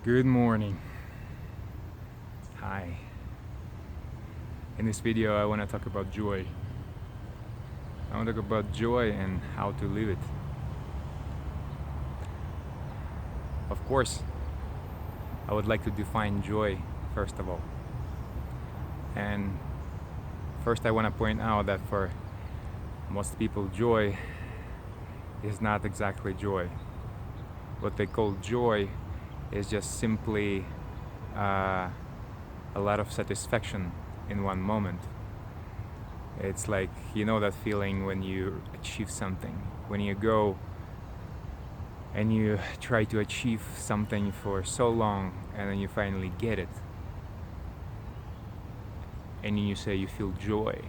Good morning. Hi. In this video, I want to talk about joy. I want to talk about joy and how to live it. Of course, I would like to define joy first of all. And first, I want to point out that for most people, joy is not exactly joy. What they call joy is just simply a lot of satisfaction in one moment. It's like, you know, that feeling when you achieve something, when you go and you try to achieve something for so long and then you finally get it. And then you say you feel joy.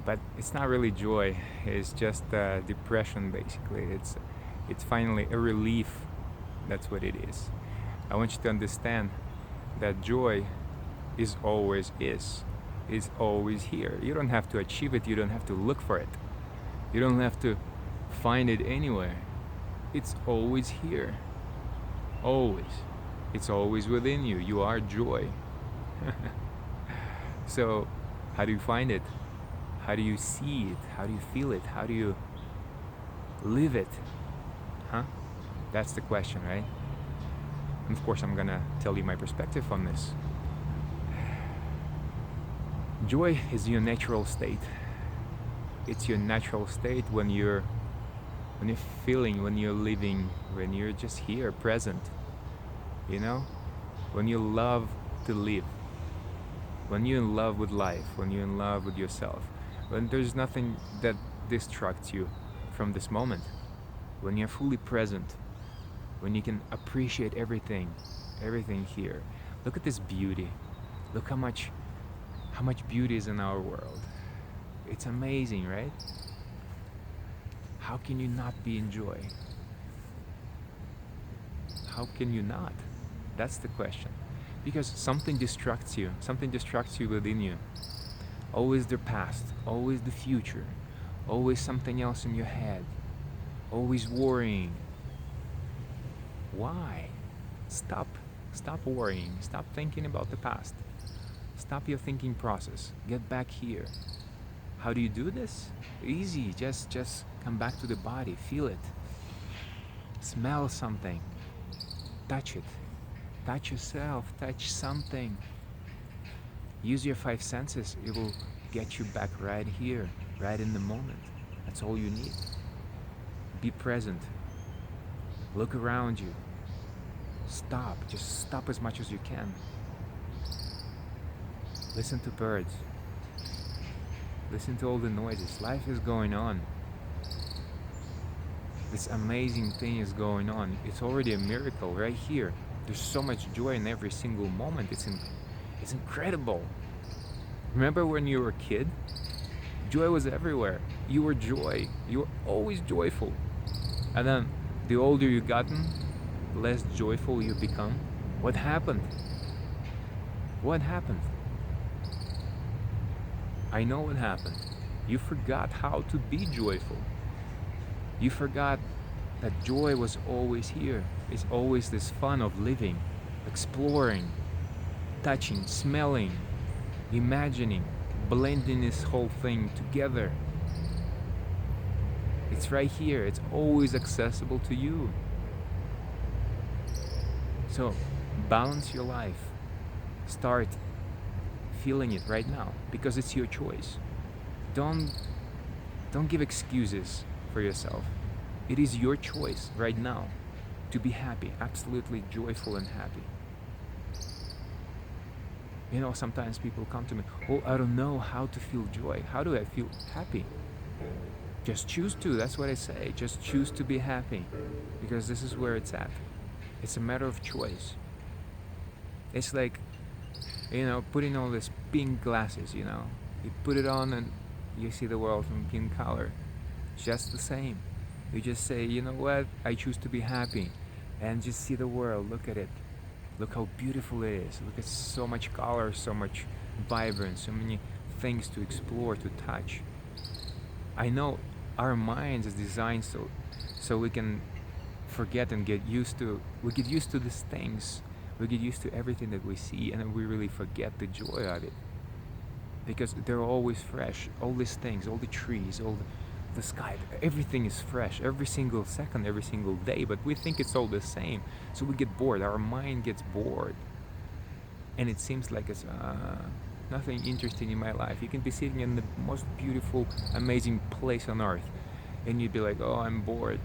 But it's not really joy, it's just depression basically. It's finally a relief. That's what it is. I want you to understand that joy is always here. You don't have to achieve it, you don't have to look for it. You don't have to find it anywhere. It's always here. Always. It's always within you. You are joy. So, how do you find it? How do you see it? How do you feel it? How do you live it? Huh? That's the question, right? And of course, I'm gonna tell you my perspective on this. Joy is your natural state. It's your natural state when you're feeling, when you're living, when you're just here, present. You know? When you love to live. When you're in love with life, when you're in love with yourself. When there's nothing that distracts you from this moment. When you're fully present. When you can appreciate everything here. Look at this beauty. Look how much beauty is in our world. It's amazing, right? How can you not be in joy? How can you not? That's the question. Because something distracts you within you. Always the past, always the future, always something else in your head, always worrying. Why? Stop worrying, stop thinking about the past. Stop your thinking process. Get back here. How do you do this? Easy. Just come back to the body. Feel it. Smell something. Touch it. Touch yourself. Touch something. Use your 5 senses. It will get you back right here, right in the moment. That's all you need. Be present. Look around you. Stop. Just stop as much as you can. Listen to birds. Listen to all the noises. Life is going on. This amazing thing is going on. It's already a miracle right here. There's so much joy in every single moment. It's incredible. Remember when you were a kid? Joy was everywhere. You were joy. You were always joyful. And then the older you gotten, the less joyful you become. What happened? What happened? I know what happened. You forgot how to be joyful. You forgot that joy was always here. It's always this fun of living, exploring, touching, smelling, imagining, blending this whole thing together. It's right here. It's always accessible to you. So, balance your life. Start feeling it right now because it's your choice. Don't give excuses for yourself. It is your choice right now to be happy, absolutely joyful and happy. You know, sometimes people come to me, oh, I don't know how to feel joy. How do I feel happy? Just choose to. That's what I say. Just choose to be happy because this is where it's at. It's a matter of choice. It's like, you know, putting all these pink glasses, you know. You put it on and you see the world in pink color. Just the same. You just say, you know what, I choose to be happy. And just see the world, look at it. Look how beautiful it is. Look at so much color, so much vibrance, so many things to explore, to touch. I know our minds is designed so we can forget and get used to. We get used to these things. We get used to everything that we see, and then we really forget the joy of it because they're always fresh. All these things, all the trees, all the sky, everything is fresh every single second, every single day. But we think it's all the same, so we get bored. Our mind gets bored, and it seems like it's nothing interesting in my life. You can be sitting in the most beautiful, amazing place on earth, and you'd be like, "Oh, I'm bored."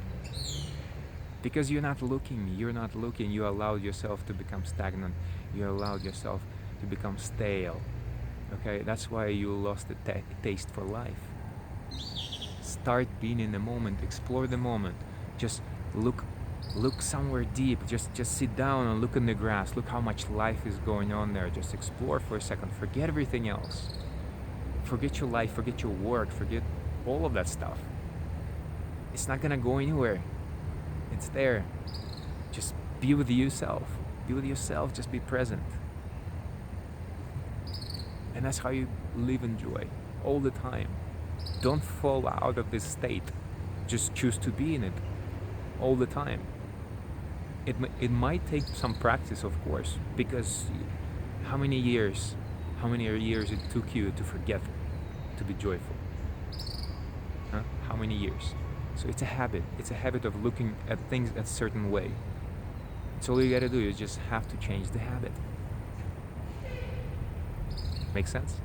Because you're not looking, you allowed yourself to become stagnant, you allowed yourself to become stale. Okay, that's why you lost the taste for life. Start being in the moment, explore the moment. Just look somewhere deep. Just sit down and look in the grass. Look how much life is going on there. Just explore for a second. Forget everything else. Forget your life, forget your work, forget all of that stuff. It's not gonna go anywhere. It's there. Just be with yourself. Be with yourself, just be present. And that's how you live in joy all the time. Don't fall out of this state. Just choose to be in it all the time. It might take some practice, of course, because how many years it took you to forget to be joyful? Huh? How many years? So it's a habit. It's a habit of looking at things a certain way. So all you gotta do is just have to change the habit. Make sense?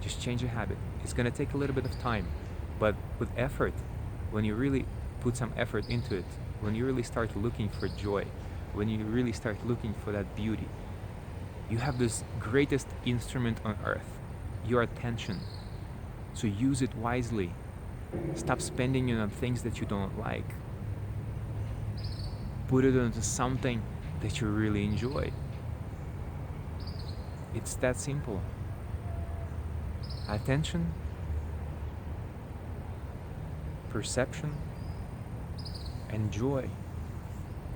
Just change your habit. It's gonna take a little bit of time, but with effort, when you really put some effort into it, when you really start looking for joy, when you really start looking for that beauty, you have this greatest instrument on earth, your attention. So use it wisely. Stop spending it on things that you don't like. Put it into something that you really enjoy. It's that simple. Attention, perception, and joy.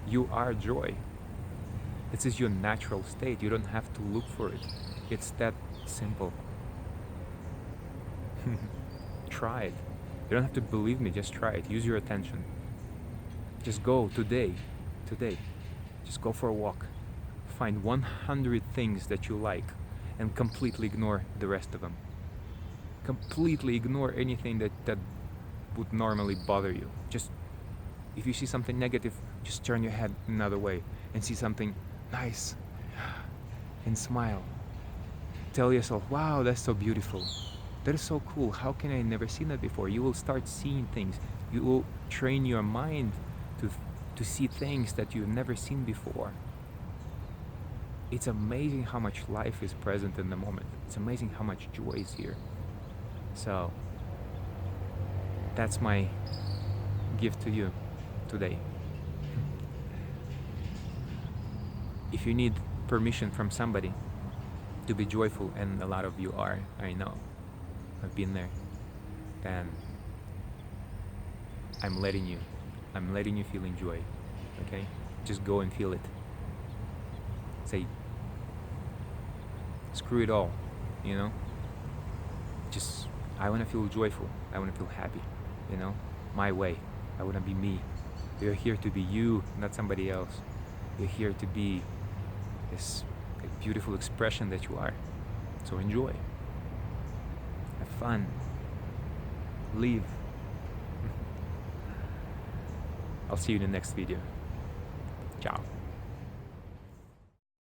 You are joy. This is your natural state. You don't have to look for it. It's that simple. Try it. You don't have to believe me, just try it. Use your attention. Just go today. Just go for a walk. Find 100 things that you like and completely ignore the rest of them. Completely ignore anything that would normally bother you. Just, if you see something negative, just turn your head another way and see something nice and smile. Tell yourself, wow, that's so beautiful. That is so cool. How can I never seen that before? You will start seeing things. You will train your mind to see things that you've never seen before. It's amazing how much life is present in the moment. It's amazing how much joy is here. So that's my gift to you today. If you need permission from somebody to be joyful, and a lot of you are, I know, I've been there, then I'm letting you feel joy. Okay? Just go and feel it. Say, screw it all, just, I want to feel joyful, I want to feel happy, my way. I want to be me. You're here to be you, not somebody else. You're here to be this beautiful expression that you are. So enjoy, have fun, live. I'll see you in the next video. Ciao.